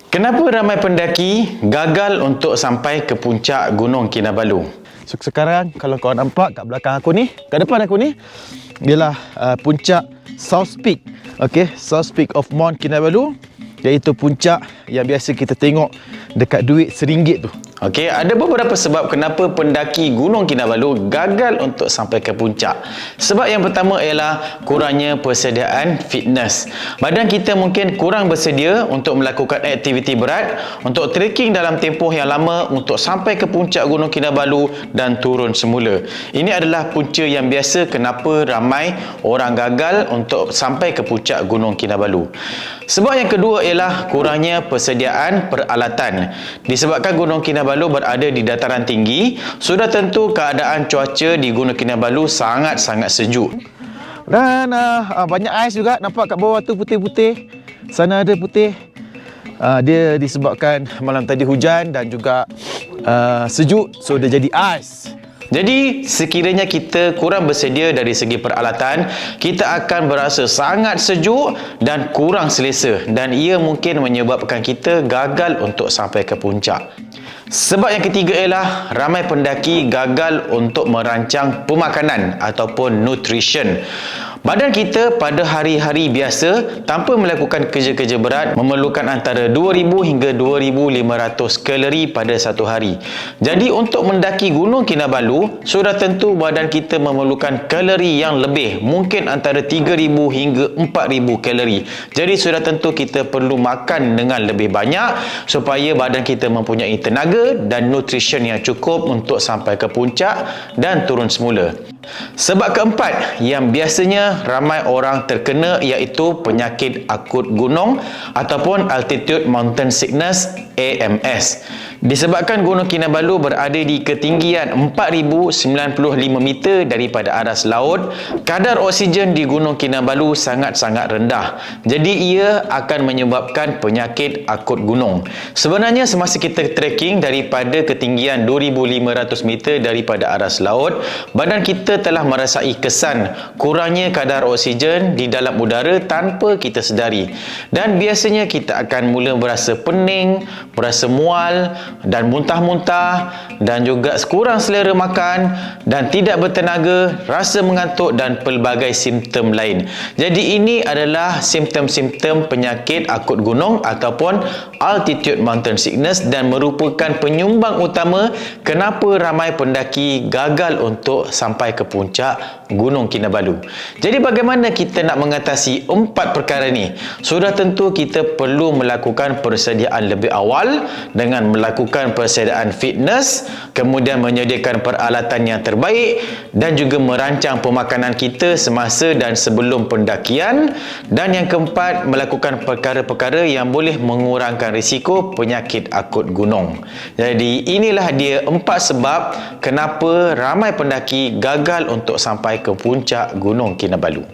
Kenapa ramai pendaki gagal untuk sampai ke puncak Gunung Kinabalu? So, sekarang kalau kau nampak kat belakang aku ni, kat depan aku ni ialah puncak South Peak. Okey, South Peak of Mount Kinabalu, iaitu puncak yang biasa kita tengok dekat duit RM1 tu. Okey, ada beberapa sebab kenapa pendaki Gunung Kinabalu gagal untuk sampai ke puncak. Sebab yang pertama ialah kurangnya persediaan fitness. Badan kita mungkin kurang bersedia untuk melakukan aktiviti berat, untuk trekking dalam tempoh yang lama untuk sampai ke puncak Gunung Kinabalu dan turun semula. Ini adalah punca yang biasa kenapa ramai orang gagal untuk sampai ke puncak Gunung Kinabalu. Sebab yang kedua ialah kurangnya persediaan peralatan. Disebabkan Gunung Kinabalu berada di dataran tinggi, sudah tentu keadaan cuaca di Gunung Kinabalu sangat-sangat sejuk. Dan banyak ais juga, nampak kat bawah tu putih-putih. Sana ada putih. Dia disebabkan malam tadi hujan dan juga sejuk, so dia jadi ais. Jadi, sekiranya kita kurang bersedia dari segi peralatan, kita akan berasa sangat sejuk dan kurang selesa, dan ia mungkin menyebabkan kita gagal untuk sampai ke puncak. Sebab yang ketiga ialah ramai pendaki gagal untuk merancang pemakanan ataupun nutrition. Badan kita pada hari-hari biasa tanpa melakukan kerja-kerja berat memerlukan antara 2000 hingga 2500 kalori pada satu hari. Jadi untuk mendaki Gunung Kinabalu, sudah tentu badan kita memerlukan kalori yang lebih, mungkin antara 3000 hingga 4000 kalori. Jadi sudah tentu kita perlu makan dengan lebih banyak supaya badan kita mempunyai tenaga dan nutrition yang cukup untuk sampai ke puncak dan turun semula. Sebab keempat yang biasanya ramai orang terkena iaitu penyakit akut gunung ataupun Altitude Mountain Sickness, AMS. Disebabkan Gunung Kinabalu berada di ketinggian 4095 meter daripada aras laut, kadar oksigen di Gunung Kinabalu sangat-sangat rendah. Jadi ia akan menyebabkan penyakit akut gunung. Sebenarnya semasa kita trekking daripada ketinggian 2500 meter daripada aras laut, badan kita telah merasai kesan kurangnya kadar oksigen di dalam udara tanpa kita sedari. Dan biasanya kita akan mula berasa pening, berasa mual dan muntah-muntah, dan juga kurang selera makan dan tidak bertenaga, rasa mengantuk dan pelbagai simptom lain. Jadi ini adalah simptom-simptom penyakit akut gunung ataupun Altitude Mountain Sickness dan merupakan penyumbang utama kenapa ramai pendaki gagal untuk sampai ke puncak Gunung Kinabalu. Jadi bagaimana kita nak mengatasi empat perkara ni? Sudah tentu kita perlu melakukan persediaan lebih awal dengan melakukan persediaan fitness, kemudian menyediakan peralatan yang terbaik dan juga merancang pemakanan kita semasa dan sebelum pendakian, dan yang keempat melakukan perkara-perkara yang boleh mengurangkan risiko penyakit akut gunung. Jadi inilah dia empat sebab kenapa ramai pendaki gagal untuk sampai ke puncak Gunung Kinabalu.